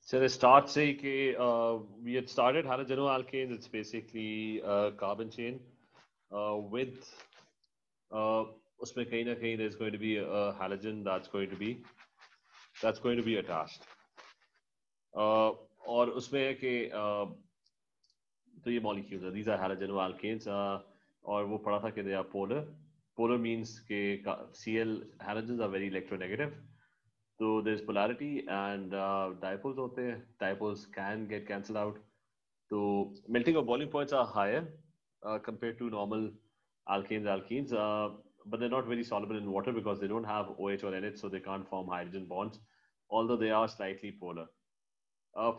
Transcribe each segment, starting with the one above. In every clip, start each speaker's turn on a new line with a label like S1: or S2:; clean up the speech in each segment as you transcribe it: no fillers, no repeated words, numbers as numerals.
S1: So the start say कि we had started halogenoalkanes. It's basically a carbon chain with उसमें कहीं ना कहीं there's going to be a halogen that's going to be attached. और उसमें है कि तो ये molecules है. These are halogenoalkanes. और वो पढ़ा था कि they are polar. Polar means कि Cl halogens are very electronegative. So there's polarity and dipoles होते हैं. Dipoles can get cancelled out. So melting or boiling points are higher compared to normal alkenes, but they're not very soluble in water because they don't have OH or NH, so they can't form hydrogen bonds, although they are slightly polar.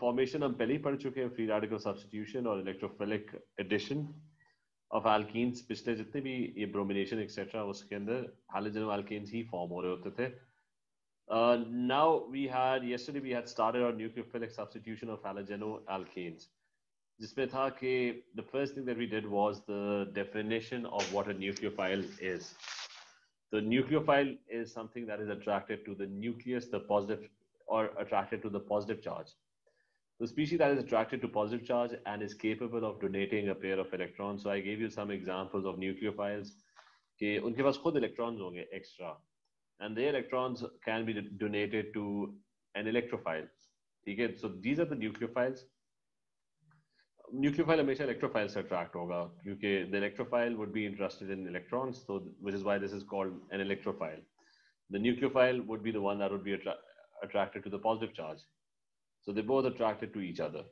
S1: Formation हम पहले ही पढ़ चुके हैं, free radical substitution और electrophilic addition of alkenes. पिछले जितने भी ये bromination etc. उसके अंदर halogenoalkanes ही form हो रहे होते थे. Yesterday we had started our nucleophilic substitution of halogenoalkanes. जिसमें था कि the first thing that we did was the definition of what a nucleophile is. The nucleophile is something that is attracted to the nucleus, the positive, or attracted to the positive charge. The species that is attracted to positive charge and is capable of donating a pair of electrons. So I gave you some examples of nucleophiles कि उनके पास खुद electrons होंगे extra, and the electrons can be donated to an electrophile. ठीक है? So these are the nucleophiles. Nucleophile हमेशा electrophile से attract होगा क्योंकि the electrophile would be interested in electrons, so which is why this is called an electrophile. The nucleophile would be the one that would be attracted to the positive charge. So they both attracted to each other.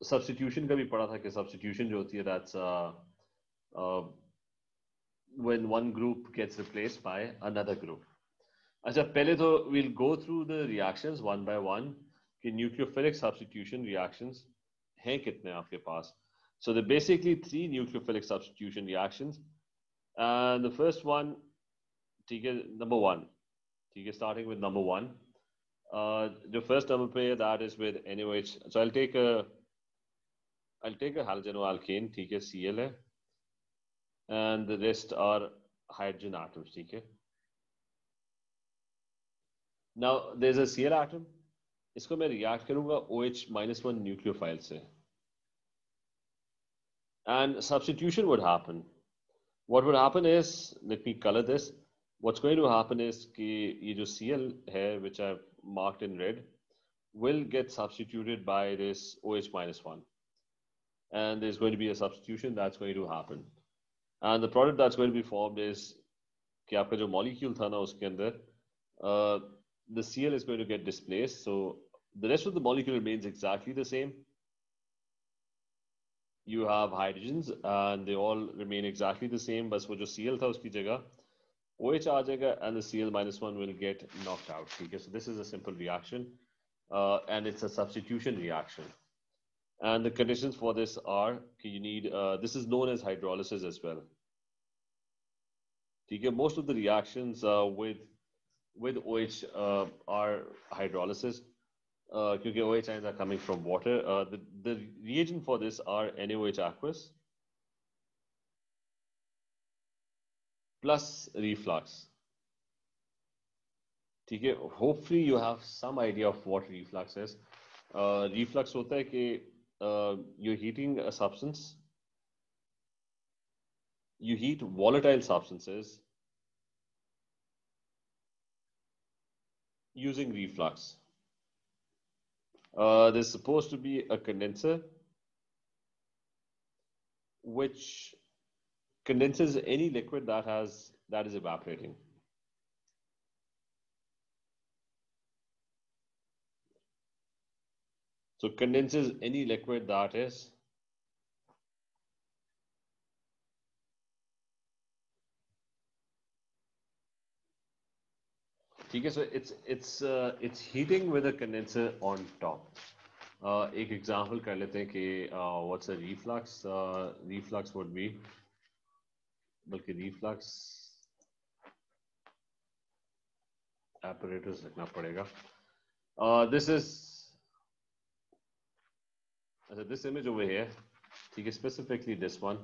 S1: Substitution का भी पढ़ा था कि substitution जो होती है that's when one group gets replaced by another group. अच्छा पहले तो we'll go through the reactions one by one. कि nucleophilic substitution reactions हैं कितने आपके पास. So there are basically 3 nucleophilic substitution reactions. And the first one, ठीक है, number 1. ठीक है, starting with number 1. The first number पे that is with NaOH. So I'll take a halogenoalkane, ठीक है, Cl है. And the rest are hydrogen atoms, ठीक है. Now there's a Cl atom. इसको मैं रिएक्ट करूंगा OH-1 न्यूक्लियोफाइल से, and substitution would happen. What would happen is, let me color this. What's going to happen is कि ये जो Cl है, which I've marked in red, will get substituted by this OH-1, and there's going to be a substitution that's going to happen, and the product that's going to be formed is कि आपका जो molecule था ना उसके अंदर the Cl is going to get displaced, so the rest of the molecule remains exactly the same. You have hydrogens and they all remain exactly the same, बस वो जो Cl था उसकी जगह OH आ जाएगा and the Cl-1 will get knocked out. ठीक है, so this is a simple reaction and it's a substitution reaction. And the conditions for this are you need this is known as hydrolysis as well. ठीक है, most of the reactions with OH are hydrolysis. क्योंकि OH ions are coming from water. The reagent for this are NaOH aqueous plus reflux. ठीक है, hopefully you have some idea of what reflux is. Reflux होता है कि you're heating a substance, you heat volatile substances using reflux. There's supposed to be a condenser which condenses any liquid that is evaporating. So condenses any liquid that is ठीक है, so it's heating with a condenser on top. एक example कर लेते हैं कि what's a reflux? Reflux would be, बल्कि reflux apparatus लिखना पड़ेगा. This image over here, ठीक है, specifically this one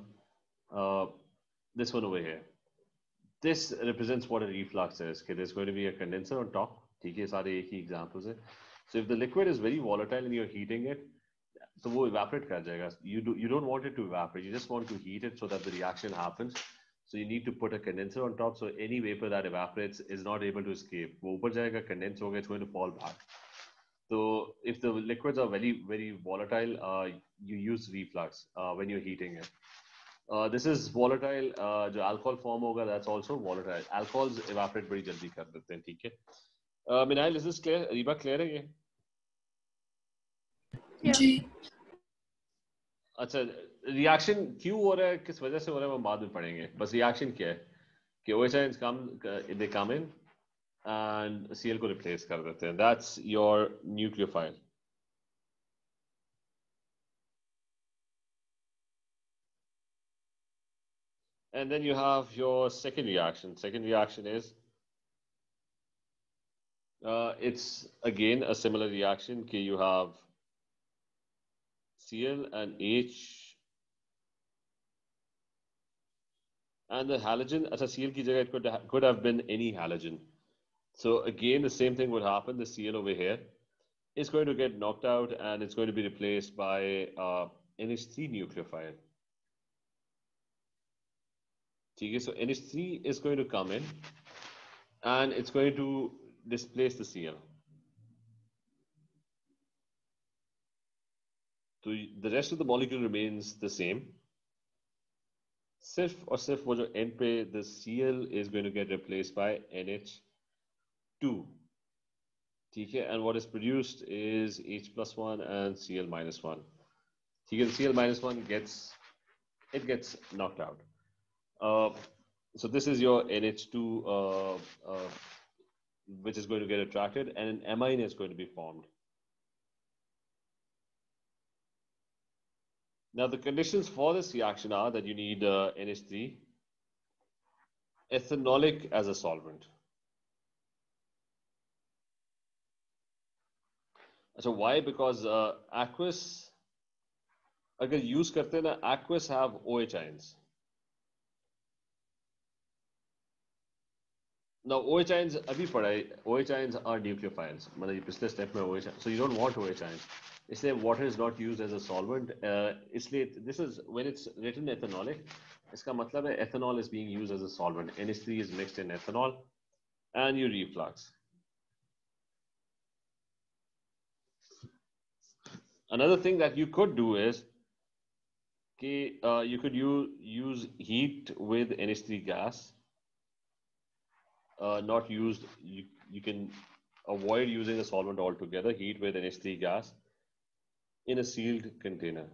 S1: over here. This represents what a reflux is. Okay, there's going to be a condenser on top. ठीक है, सारे एक ही examples हैं. So if the liquid is very volatile and you're heating it, तो वो evaporate कर जाएगा. You don't want it to evaporate. You just want to heat it so that the reaction happens. So you need to put a condenser on top. So any vapor that evaporates is not able to escape. वो ऊपर जाएगा, condense होगा, it's going to fall back. So if the liquids are very very volatile, you use reflux when you're heating it. This is volatile. जो alcohol form होगा, that's also volatile. Alcohols evaporate बड़ी जल्दी कर देते हैं, ठीक है? Minail, is this clear? Riba, clear है ये?
S2: जी.
S1: अच्छा, रिएक्शन क्यों हो रहा है, किस वजह से हो रहा है, वो बाद में पढ़ेंगे. बस रिएक्शन क्या है कि OH ions they come in and Cl को रिप्लेस कर देते हैं. That's your nucleophile. And then you have your second reaction. Second reaction is it's again a similar reaction. कि you have Cl and H and the halogen. अच्छा, Cl की जगह it could have been any halogen. So again, the same thing would happen. The Cl over here is going to get knocked out and it's going to be replaced by NH3 nucleophile. Okay, so NH3 is going to come in and it's going to displace the Cl. So the rest of the molecule remains the same. सिर्फ और सिर्फ वो जो end पे the Cl is going to get replaced by NH2. ठीक है, and what is produced is H+1 and Cl minus 1. ठीक है, Cl minus 1 gets knocked out. So this is your NH2 which is going to get attracted and an amine is going to be formed. Now the conditions for this reaction are that you need NH3, ethanolic as a solvent. So why? Because aqueous, अगर use करते हैं ना, aqueous have OH ions. Now OH ions अभी पढ़ा है, OH ions are nucleophiles. मतलब ये पिछले step में OH, so you don't want OH ions. इसलिए water is not used as a solvent. इसलिए this is when it's written ethanolic. इसका मतलब है ethanol is being used as a solvent. NH3 is mixed in ethanol, and you reflux. Another thing that you could do is you could use heat with NH3 gas. Not used. You can avoid using a solvent altogether. Heat with NH3 gas in a sealed container.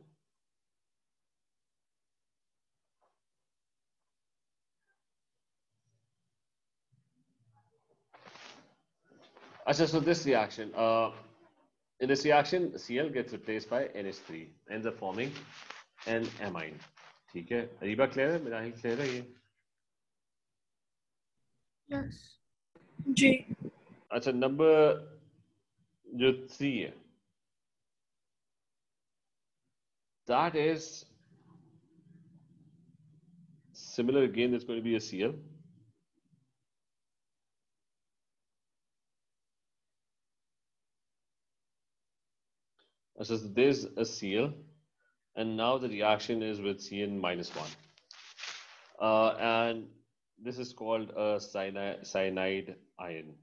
S1: So this reaction, in this reaction, Cl gets replaced by NH3, ends up forming an amine. ठीक है, Areeba clear है, मेरा ही clear है ये?
S2: Yes. जी.
S1: अच्छा, number जो 3 है, that is similar again. There's going to be a Cl. So there's a Cl, and now the reaction is with Cn minus 1. And this is called a cyanide ion.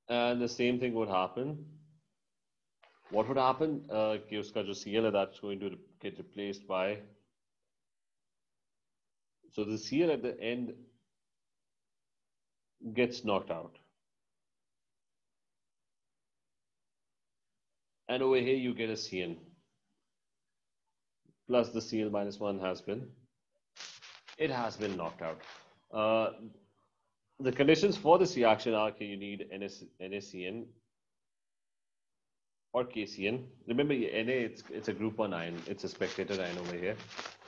S1: And the same thing would happen. What would happen? कि उसका जो Cl है, that's going to get replaced by. So the Cl at the end gets knocked out. And over here you get a Cn. Plus the Cl minus 1 has been knocked out. The conditions for this reaction are that you need NaCN or KCN. Remember, Na, it's a group 1 ion. It's a spectator ion over here.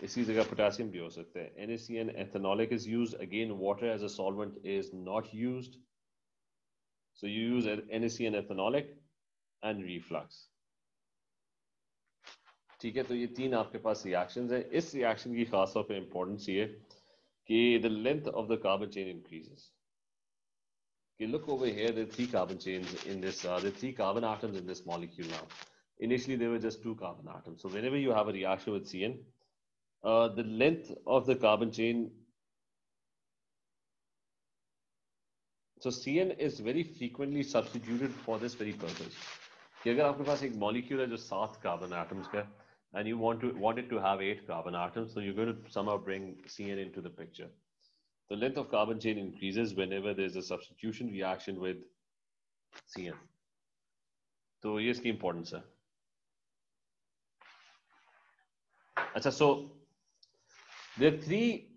S1: इसी जगह potassium भी हो सकता है. NaCN ethanolic is used. Again, water as a solvent is not used. So you use NaCN ethanolic and reflux. ठीक है, तो ये तीन आपके पास reactions हैं. इस reaction की खास तौर पे importance ये कि the length of the carbon chain increases. Okay, look over here. There are 3 carbon chains in this. There are 3 carbon atoms in this molecule now. Initially, there were just 2 carbon atoms. So whenever you have a reaction with CN, the length of the carbon chain. So CN is very frequently substituted for this very purpose. कि अगर आपके पास एक molecule है जो 7 carbon atoms का, and you want it to have 8 carbon atoms, so you're going to somehow bring CN into the picture. The length of carbon chain increases whenever there's a substitution reaction with CN. So here's the importance. Achha, so there are 3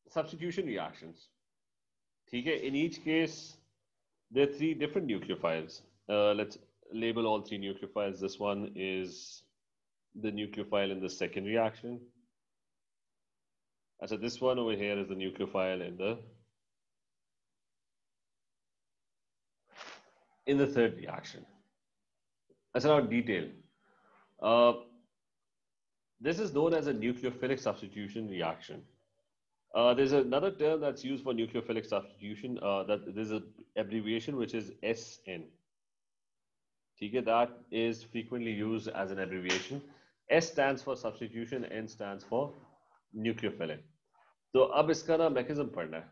S1: substitution reactions. Okay, in each case, there are 3 different nucleophiles. Let's label all 3 nucleophiles. This one is the nucleophile in the second reaction. So this one over here is the nucleophile in the third reaction. That's now detail. This is known as a nucleophilic substitution reaction. There's another term that's used for nucleophilic substitution. That there's an abbreviation which is SN. Okay, that is frequently used as an abbreviation. S stands for substitution, N stands for nucleophilic. So अब इसका ना mechanism पढ़ना है.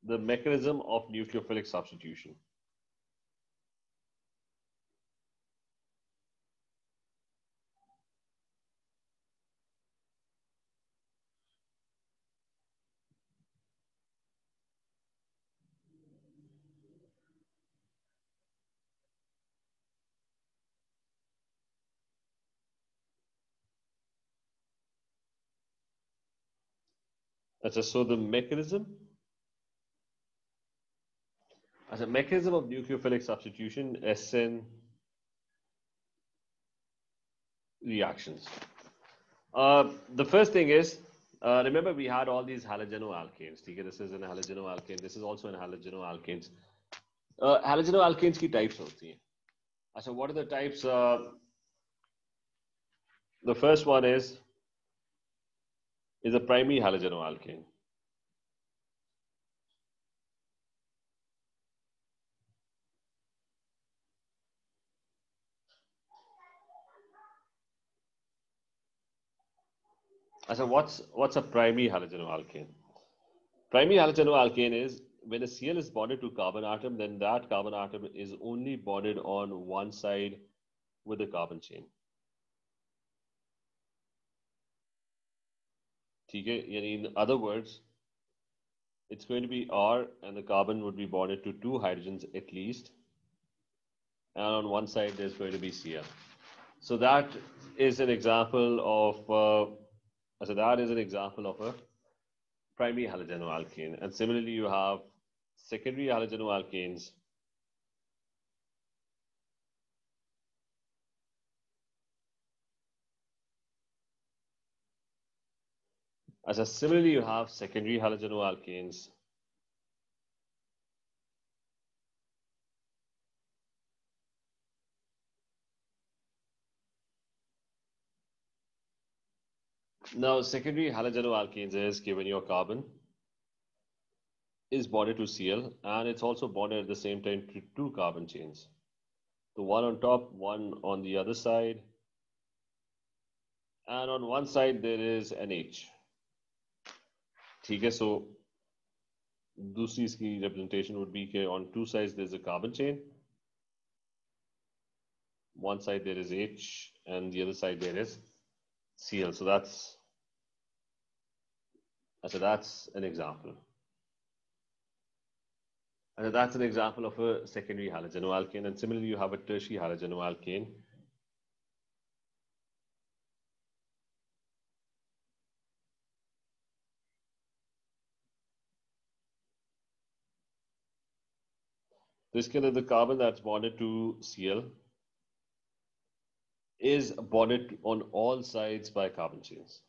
S1: The mechanism of nucleophilic substitution. So the mechanism. As a mechanism of nucleophilic substitution, SN reactions. The first thing is, remember we had all these halogenoalkanes. Okay? This is an halogenoalkane. This is also an halogenoalkanes. Halogenoalkanes की types होती हैं. So what are the types? The first one is a primary halogenoalkane. So what's a primary halogenoalkane? Primary halogenoalkane is when a Cl is bonded to carbon atom, then that carbon atom is only bonded on one side with the carbon chain. Okay? In other words, it's going to be R and the carbon would be bonded to 2 hydrogens at least. And on one side, there's going to be Cl. So that is an example of a primary halogenoalkane. And similarly, you have secondary halogenoalkanes. Similarly, you have secondary halogenoalkanes. Now, secondary halogenoalkanes is when your carbon is bonded to Cl and it's also bonded at the same time to 2 carbon chains. So one on top, one on the other side. And on one side, there is an H. Okay, so दूसरी इसकी representation would be कि on 2 sides there's a carbon chain. One side there is H and the other side there is Cl. So that's an example. And that's an example of a secondary halogenoalkane. And similarly, you have a tertiary halogenoalkane. This kind of the carbon that's bonded to Cl is bonded on all sides by carbon chains.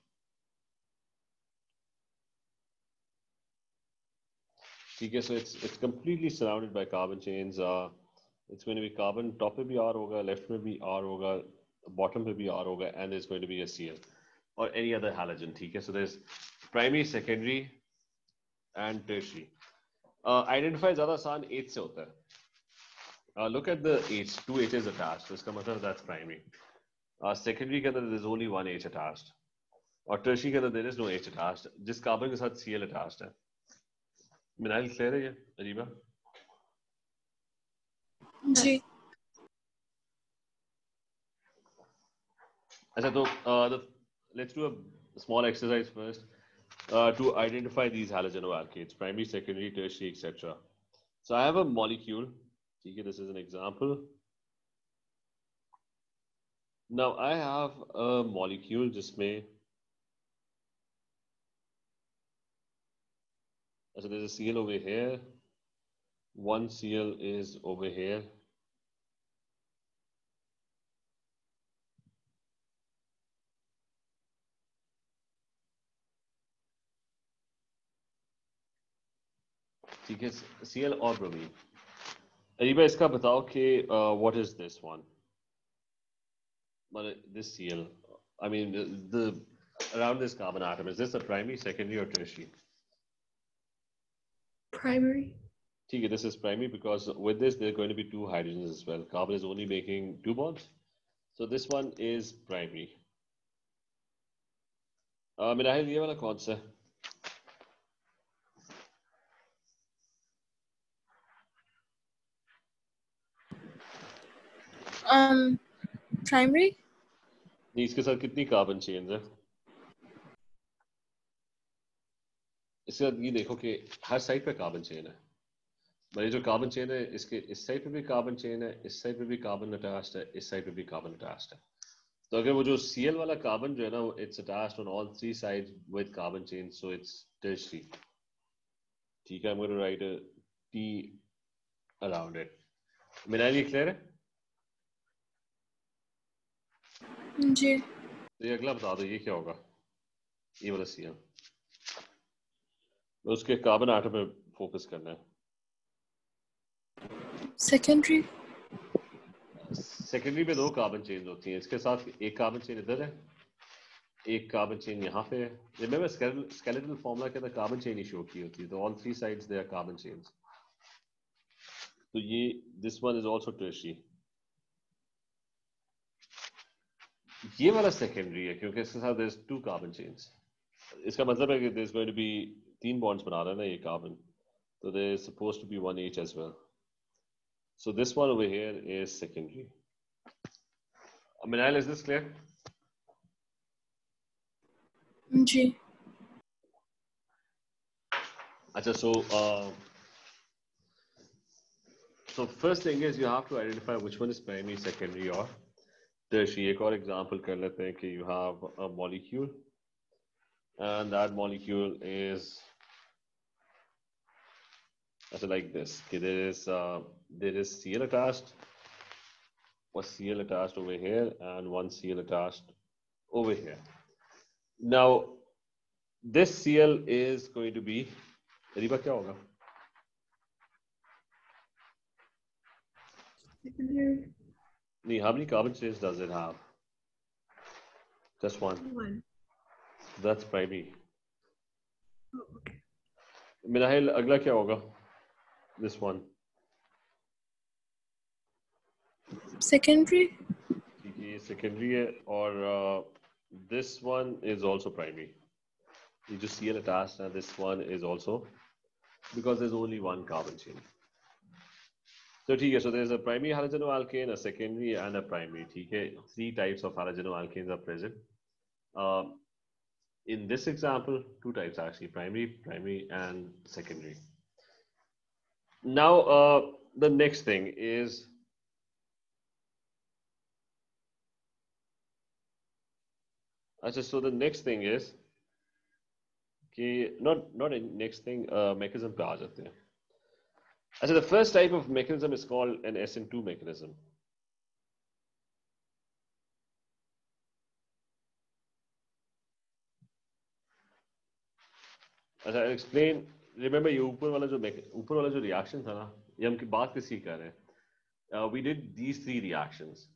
S1: Okay, so it's completely surrounded by carbon chains. It's going to be carbon top पे भी R होगा, left में भी R होगा, bottom पे भी R होगा, and there's going to be a Cl or any other halogen. Okay, so there's primary, secondary, and tertiary. Identify ज्यादा आसान H से होता है. Look at the H, two H's attached. तो इसका मतलब that's primary. Secondary के अंदर there is only one H attached. और tertiary के अंदर there is no H attached. जिस कार्बन के साथ Cl attached है. मिनाइल क्लियर है ये अजीबा?
S2: जी.
S1: अच्छा तो let's do a small exercise first to identify these halogenoalkanes, primary, secondary, tertiary, etc. So I have a molecule. Okay, this is an example. Now I have a molecule जिसमें so there's a Cl over here. One Cl is over here. ठीक है, Cl और bromine. Areeba इसका बताओ कि what is this one? This Cl. I mean the around this carbon atom, is this a primary, secondary, or tertiary?
S2: Primary.
S1: Okay, this is primary because with this there are going to be two hydrogens as well. Carbon is only making two bonds. So this one is primary. Minahil, ये वाला कौन सा?
S2: Primary.
S1: नहीं, इसके साथ कितनी carbon chains है? इसके साथ ये देखो कि हर साइड पे कार्बन चेन है. भाई जो कार्बन चेन है इसके इस साइड पे भी कार्बन चेन है, इस साइड पे भी कार्बन अटैच्ड है, इस साइड पे भी कार्बन अटैच्ड है. तो अगर वो जो Cl वाला कार्बन जो है ना, it's attached on all three sides with carbon chains, so it's tertiary. ठीक है, I'm going to write a T around it. मिनाइल ये क्लियर है?
S2: जी.
S1: तो ये अगला बता दो ये क्या होगा? ये वाला Cl. उसके कार्बन आटम पे फोकस करना है.
S2: Secondary.
S1: सेकेंडरी पे दो कार्बन चेन्स होती हैं. इसके साथ एक कार्बन चेन इधर है, एक कार्बन चेन यहाँ पे है. रिमेंबर स्केलेटल फॉर्मूला के अंदर कार्बन चेन ही शो की होती है. तो all three sides they are carbon chains. तो ये this one is also tertiary. ये वाला सेकेंडरी है क्योंकि इसके साथ there is two carbon chains. इसका मतलब है कि there is going to be तीन बॉन्ड्स बना रहा है ना ये कार्बन. तो there is supposed to be one H as well. So this one over here is secondary. Minal, is this clear?
S2: जी.
S1: Achha, so first thing is you have to identify which one is primary, secondary, or tertiary. एक और example कर लेते हैं कि you have a molecule and that molecule is like this. Okay, there is Cl attached, or Cl attached over here, and one Cl attached over here. Now this Cl is going to be Riba क्या होगा?
S2: Secondary.
S1: How many carbon chains does it have? Just one.
S2: One.
S1: That's primary.
S2: Oh, okay.
S1: Minahil अगला क्या होगा? This one.
S2: Secondary.
S1: ठीक है, ये secondary है और this one is also primary. ये जो Cl attached है, this one is also because there's only one carbon chain. So ठीक है, so there's a primary halogenoalkane, a secondary, and a primary. ठीक है, three types of halogenoalkanes are present. In this example, two types actually, primary, and secondary. Now, the next thing is so the next thing is not a next thing mechanism पे आ जाते हैं. So the first type of mechanism is called an SN2 mechanism. I'll explain. Remember ये ऊपर वाला जो reaction था ना, ये हम की बात किसकी कर रहे हैं? We did these three reactions.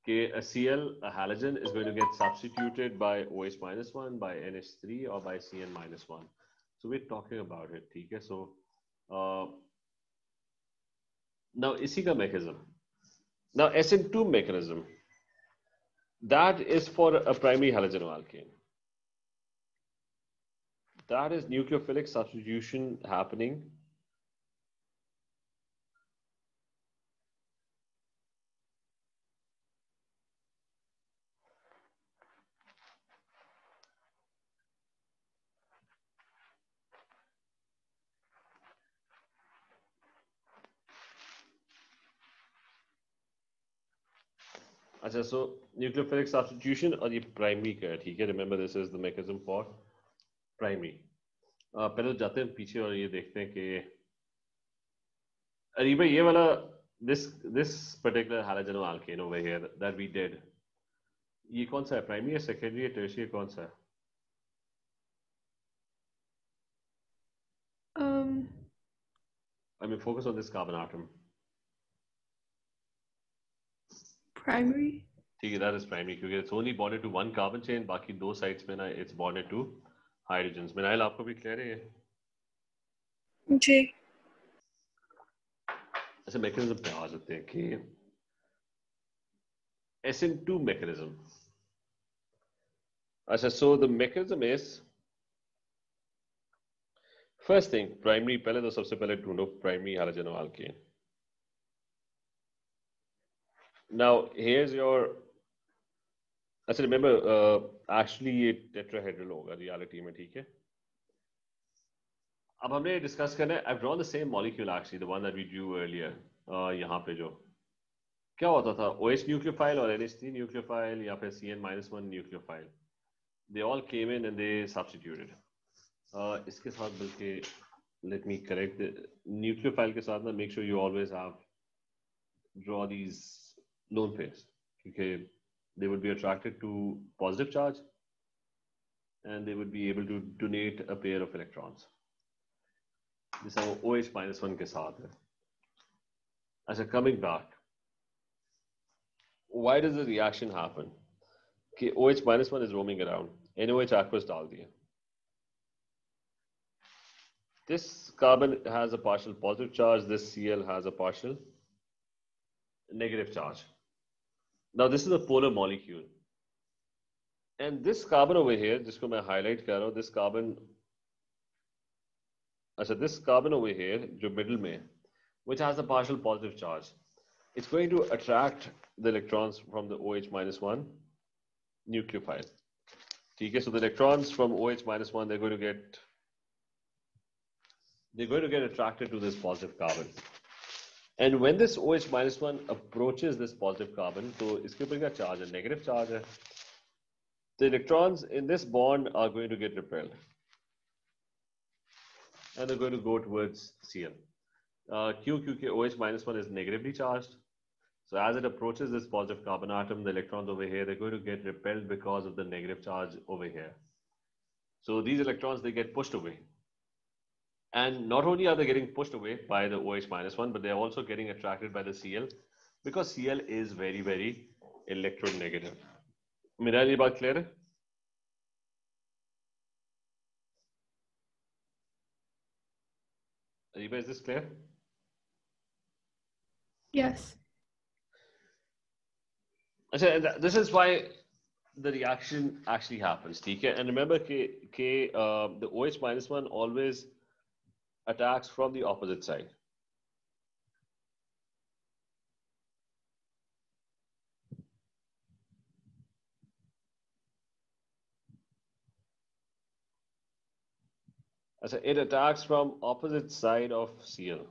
S1: Okay, a Cl, a halogen, is going to get substituted by OH minus 1, by NH3, or by Cn minus 1. So we're talking about it. Okay, so now इसी का mechanism. Now SN2 mechanism, that is for a primary halogenoalkane. That is nucleophilic substitution happening. अच्छा, so nucleophilic substitution और ये primary का है, ठीक है? Remember this is the mechanism for primary. पहले तो जाते हैं पीछे और ये देखते हैं कि अरे भाई ये वाला this particular halogenoalkane over here that we did, ये कौन सा है? Primary या secondary या tertiary कौन सा है? I mean focus on this carbon atom.
S2: Primary.
S1: ठीक है, that is primary क्योंकि it's only bonded to one carbon chain, बाकी दो sides में ना it's bonded to hydrogens. मिनाइल आपको भी clear है ये?
S2: जी.
S1: अच्छा, mechanism पे आ जाते हैं कि SN2 mechanism. अच्छा, so the mechanism is first thing primary. पहले तो सबसे पहले ढूंढो primary halogenoalkane. Now here's your. अच्छा, remember actually ये tetrahedral होगा reality में, ठीक है? अब हमने डिस्कस करना है. I've drawn the same molecule actually, the one that we drew earlier. यहाँ पे जो क्या होता था, OH nucleophile और NH3 nucleophile या फिर CN-1 nucleophile, they all came in and they substituted. इसके साथ बल्कि let me correct the nucleophile के साथ ना, make sure you always have draw these lone pairs क्योंकि they would be attracted to positive charge and they would be able to donate a pair of electrons. This is OH-1 के साथ है. अच्छा, coming back, why does the reaction happen? कि OH-1 is roaming around, NOH aqueous डाल दिया. This carbon has a partial positive charge, this Cl has a partial negative charge. Now this is a polar molecule. And this carbon over here, जिसको मैं highlight कर रहा हूँ, this carbon, अच्छा, this carbon over here, जो middle में, which has a partial positive charge, it's going to attract the electrons from the OH-1 nucleophile. ठीक है, so the electrons from OH-1, they're going to get attracted to this positive carbon. And when this OH-1 approaches this positive carbon, so इसके ऊपर क्या charge है? Negative charge है. The electrons in this bond are going to get repelled. And they're going to go towards Cl. Q, OH-1 is negatively charged. So as it approaches this positive carbon atom, the electrons over here, they're going to get repelled because of the negative charge over here. So these electrons, they get pushed away. And not only are they getting pushed away by the OH-1, but they're also getting attracted by the Cl because Cl is very, very electronegative. Mirail, ये बात clear है? Ariba, is this clear?
S2: Yes.
S1: This is why the reaction actually happens. Okay? And remember, the OH-1 always attacks from the opposite side. It attacks from opposite side of Cl.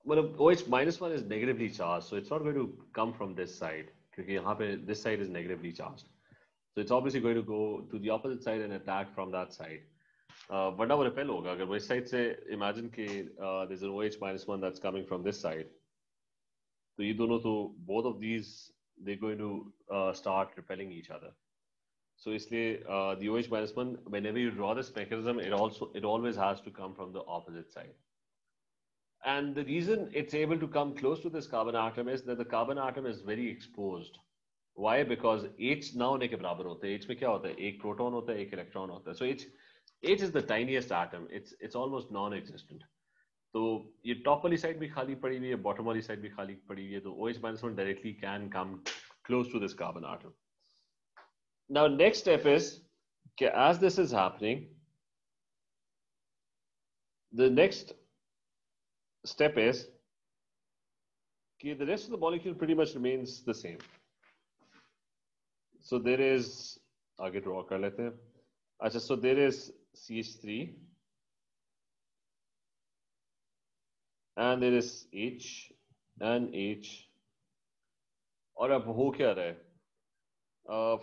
S1: But OH-1 is negatively charged, so it's not going to come from this side. Because this side is negatively charged. So it's obviously going to go to the opposite side and attack from that side. But now repel hoga. Agar this side say, imagine that there's an OH-1 that's coming from this side. So you don't know, so both of these, they're going to start repelling each other. So the OH-1, whenever you draw this mechanism, it always has to come from the opposite side. And the reason it's able to come close to this carbon atom is that the carbon atom is very exposed Why? Because H ना होने के बराबर होते हैं. H में क्या होता है? एक प्रोटॉन होता है, एक इलेक्ट्रॉन होता है. So H is the tiniest atom. It's almost non-existent. तो ये टॉप वाली साइड भी खाली पड़ी हुई है, बॉटम वाली साइड भी खाली पड़ी हुई है. तो OH minus 1 directly can come close to this carbon atom. Now next step is, as this is happening, the next step is the rest of the molecule pretty much remains the same. So there is, आगे draw कर लेते हैं. अच्छा, so there is CH3 and there is H and H. और अब हो क्या रहा है?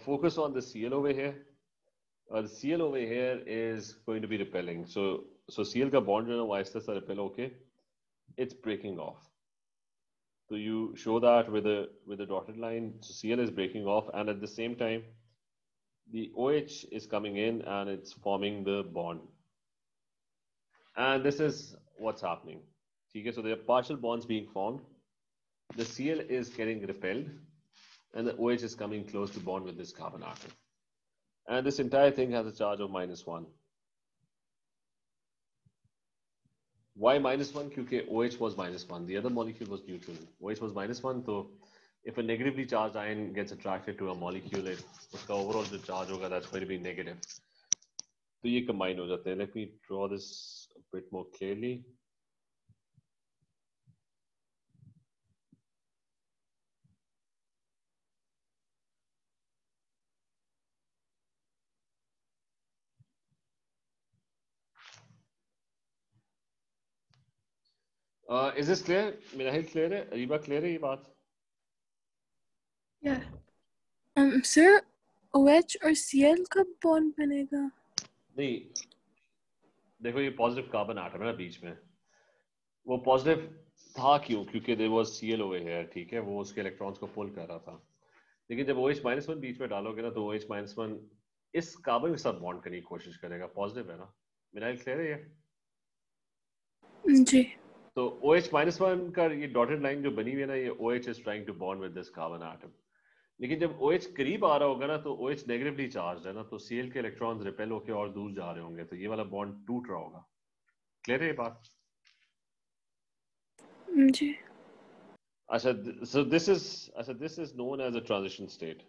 S1: Focus on the Cl over here. The Cl over here is going to be repelling. So Cl का bond जो है वो आहिस्ता सा repel होके it's breaking off. So you show that with a dotted line. So Cl is breaking off, and at the same time, the OH is coming in and it's forming the bond. And this is what's happening. Okay, so there are partial bonds being formed. The Cl is getting repelled, and the OH is coming close to bond with this carbon atom. And this entire thing has a charge of -1. Why -1? Because OH was -1. The other molecule was neutral. OH was -1. So if a negatively charged ion gets attracted to a molecule, उसका overall जो charge होगा, that's going to be negative. तो ये combine हो जाते हैं. Let me draw this a bit more clearly. Is this clear? Minahil clear है? Ariba clear है ये बात?
S2: Yeah. Sir, OH और Cl का bond बनेगा?
S1: नहीं, देखो ये पॉजिटिव कार्बन आटम है ना बीच में. वो पॉजिटिव था क्यों? क्योंकि there was Cl over here. ठीक है, वो उसके इलेक्ट्रॉन्स को पुल कर रहा था. लेकिन जब OH -1 बीच में डालोगे ना, तो OH -1 इस कार्बन के साथ बॉन्ड करने की कोशिश करेगा. पॉजिटिव है ना? मिनाइल क्लियर है ये?
S2: जी.
S1: तो OH -1 का ये डॉटेड लाइन जो बनी हुई है ना, ये OH is trying to bond with this carbon atom. लेकिन जब OH करीब आ रहा होगा ना, तो OH नेगेटिवली चार्ज है ना, तो Cl के इलेक्ट्रॉन्स रिपेल होकर और दूर जा रहे होंगे, तो ये वाला बॉन्ड टूट रहा होगा. क्लियर है ये बात?
S2: जी.
S1: अच्छा, so this is known as a transition state.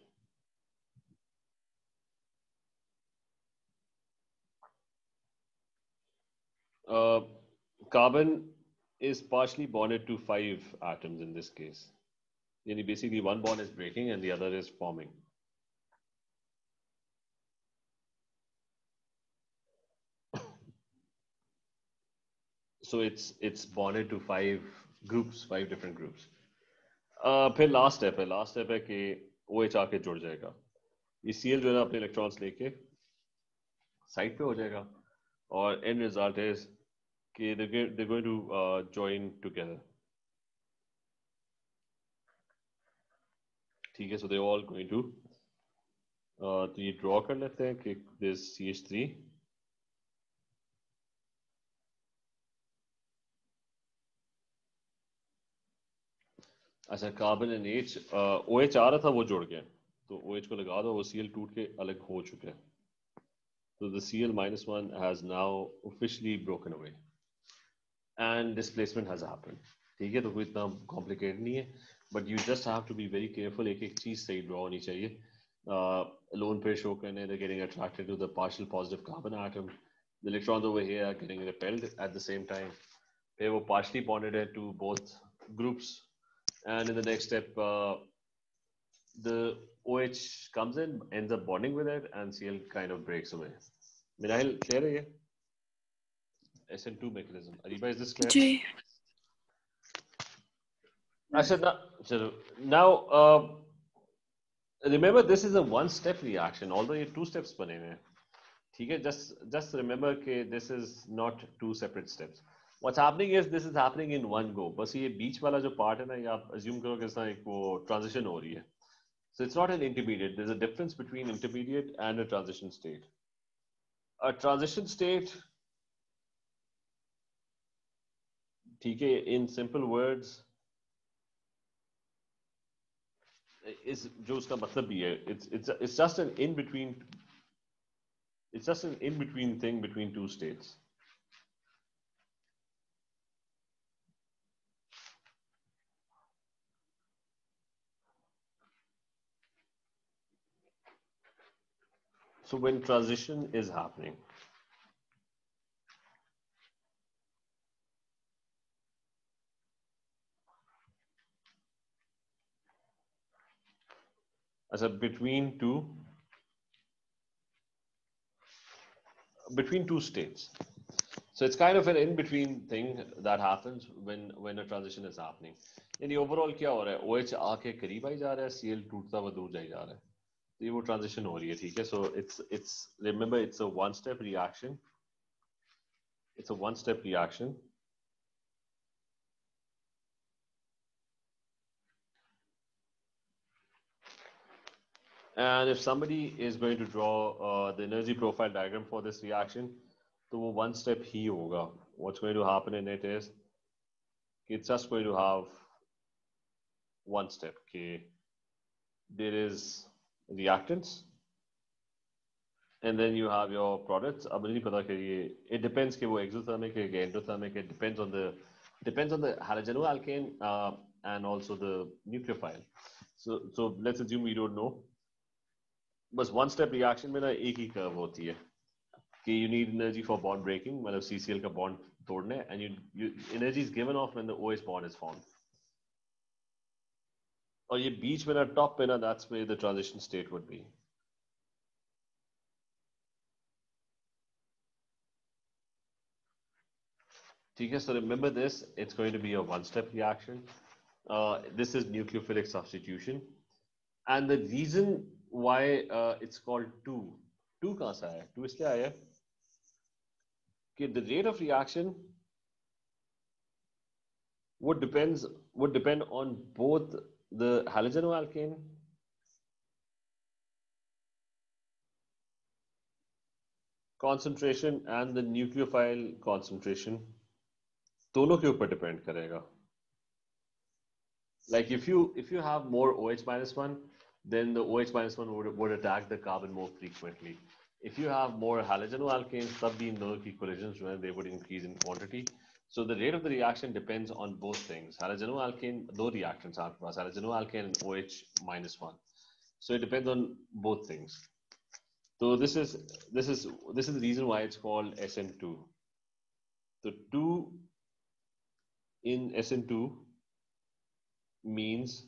S1: Carbon is partially bonded to 5 atoms in this case. Yani basically one bond is breaking and the other is forming. So it's bonded to 5 groups, 5 different groups. फिर last step है कि OH आके जुड़ जाएगा. ये Cl जो है ना अपने इलेक्ट्रॉन्स लेके साइड पे हो जाएगा, और एंड रिजल्ट इज कि they're going to join together. ठीक है, so they're all going to तो ये ड्रॉ कर लेते हैं कि this CH3 अच्छा कार्बन एंड H OH आ रहा था वो जुड़ गया, तो OH को लगा दो, वो Cl टूट के अलग हो चुका है. तो the Cl -1 has now officially broken away and displacement has happened. ठीक है, तो कोई इतना कॉम्प्लिकेटेड नहीं है, but you just have to be very careful. एक एक चीज सही ड्रॉ होनी चाहिए. लोन पेयर शो करने, they're getting attracted to the partial positive carbon atom. The electrons over here are getting repelled at the same time. फिर वो partially bonded है to both groups, and in the next step the OH comes in, ends up bonding with it, and Cl kind of breaks away. Minahil, clear है ये? SN2 mechanism. Ariba, is this clear?
S2: Ji.
S1: Now, remember this is a one-step reaction, although ये 2 steps बने हुए हैं. ठीक है, just remember कि this is not 2 separate steps. What's happening is this is happening in one go. बस ये बीच वाला जो part है ना, ये आप assume करो कि इसमें एक वो transition हो रही है. So it's not an intermediate. There's a difference between intermediate and a transition state. A transition state, ठीक है, in simple words, is जो उसका मतलब भी है, it's just an in between, it's just an in between thing between two states. So when transition is happening, as a between two states. So it's kind of an in-between thing that happens when a transition is happening. यानी overall क्या हो रहा है? OH आके करीब आई जा रहा है, Cl टूटता हुआ दूर जाई जा रहा है. तो ये वो transition हो रही है, ठीक है? So it's remember it's a one-step reaction. It's a one-step reaction. And if somebody is going to draw the energy profile diagram for this reaction, तो वो one step ही होगा. What's going to happen in it is it's just going to have one step. Okay, there is reactants, and then you have your products. अब नहीं पता कि ये it depends कि वो exothermic है कि endothermic. It depends on the halogenoalkane and also the nucleophile. So let's assume we don't know. बस one step reaction में ना एक ही curve होती है. कि you need energy for bond breaking, मतलब CCl का bond तोड़ने, and you energy is given off when the OH bond is formed. और ये बीच में ना top पे ना, that's where the transition state would be. ठीक है, so remember this, it's going to be a one-step reaction. This is nucleophilic substitution, and the reason why it's called 2 कहाँ से आया? 2 इसलिए आया कि the rate of reaction would depend on both the halogenoalkane concentration and the nucleophile concentration. दोनों के ऊपर depend करेगा. Like if you have more OH minus 1, then the OH minus 1 would attack the carbon more frequently. If you have more halogenoalkanes, तब भी इन दोनों की collisions जो हैं, they would increase in quantity. So the rate of the reaction depends on both things. Halogenoalkane, दो reactions आपके पास, halogenoalkane and OH minus 1. So it depends on both things. So this is the reason why it's called SN2. So 2 in SN2 means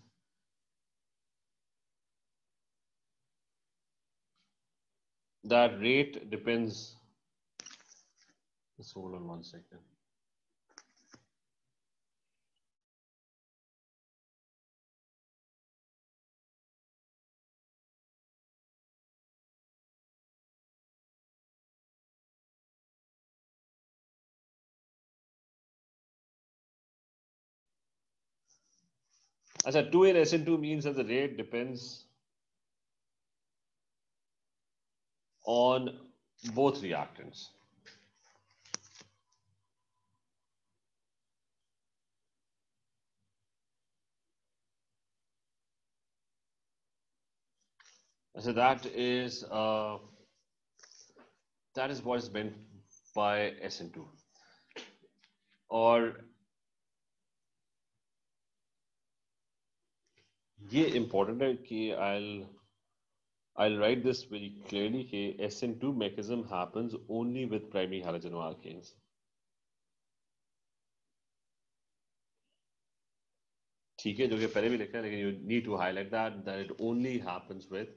S1: that rate depends. Just hold on one second. I said 2 in SN2 means that the rate depends on both reactants. So that is what is meant by SN2. और ये important है कि I'll write this very clearly कि SN2 mechanism happens only with primary halogenoalkanes. ठीक है, जो कि पहले भी लिखा है, लेकिन you need to highlight that it only happens with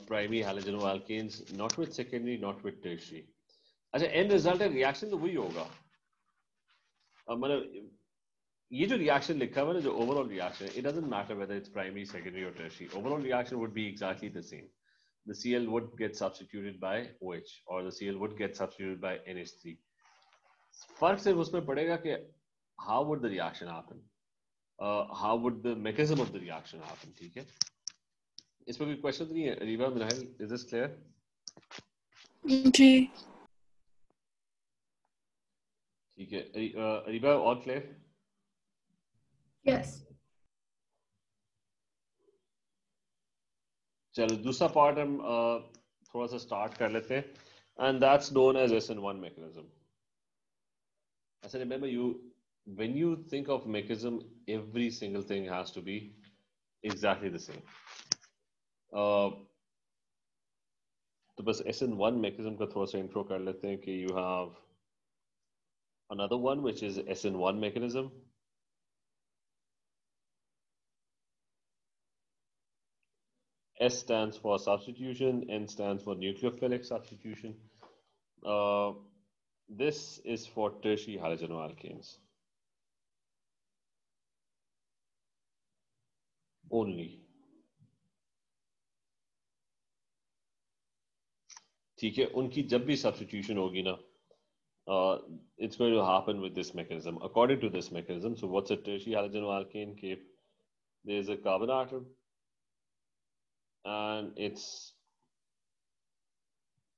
S1: primary halogenoalkanes, not with secondary, not with tertiary. अच्छा, end result है reaction तो वही होगा. मतलब ये जो reaction लिखा है ना, जो overall reaction, it doesn't matter whether it's primary, secondary or tertiary. Overall reaction would be exactly the same. The Cl would get substituted by OH or the Cl would get substituted by NH3. फर्क सिर्फ उसमें पड़ेगा कि how would the reaction happen? How would the mechanism of the reaction happen? ठीक है? इस पर कोई question नहीं है? Riva, Minahil, is this clear?
S2: जी.
S1: ठीक है. Riva, all clear?
S3: Yes.
S1: चलो दूसरा पार्ट हम थोड़ा सा स्टार्ट कर लेते हैं, and that's known as SN1 mechanism. I said, remember, when you think of mechanism, every single thing has to be exactly the same. तो बस SN1 mechanism का थोड़ा सा intro कर लेते हैं कि you have another one which is SN1 mechanism. S stands for substitution, N stands for nucleophilic substitution. This is for tertiary halogenoalkanes only. ठीक है, उनकी जब भी substitution होगी ना, it's going to happen with this mechanism. According to this mechanism, so what's a tertiary halogenoalkane? There's a carbon atom, and it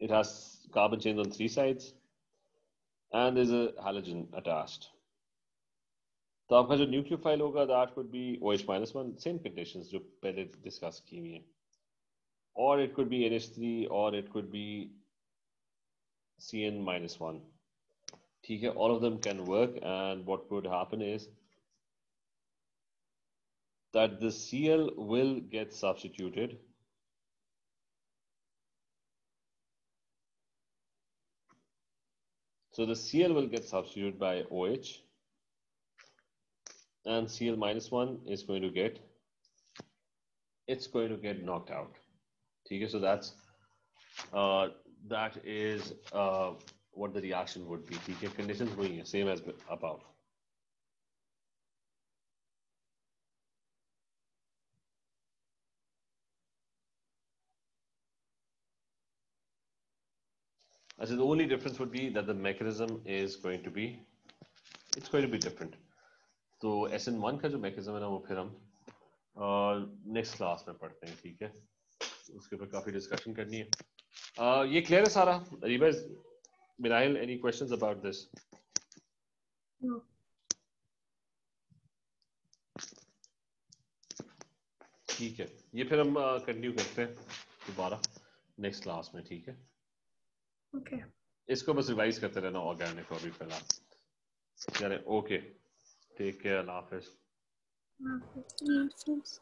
S1: has carbon chains on 3 sides, and there's a halogen attached. तो आपका जो nucleophile होगा, that could be OH -1, same conditions जो पहले discuss की हुई हैं, or it could be NH3, or it could be CN -1. ठीक है, all of them can work, and what would happen is that the Cl will get substituted. So the Cl will get substituted by OH, and Cl -1 is going to get knocked out. Okay, so that is what the reaction would be. Okay, conditions were same as above. So the only difference would be that the mechanism is going to be different. तो SN1 का जो mechanism है ना, वो फिर हम next class में पढ़ते हैं. ठीक है, उसके ऊपर काफी डिस्कशन करनी है. ये क्लियर है सारा? रिबा, मिनाइल, any questions about this?
S2: No.
S1: ठीक है, ये फिर हम कंटिन्यू करते हैं दोबारा नेक्स्ट क्लास में. ठीक है,
S2: Okay.
S1: इसको बस रिवाइज करते रहना ऑर्गेनिक को अभी फिलहाल. चले, ओके, टेक केयर, अल्लाह हाफिज.
S2: Hafiz.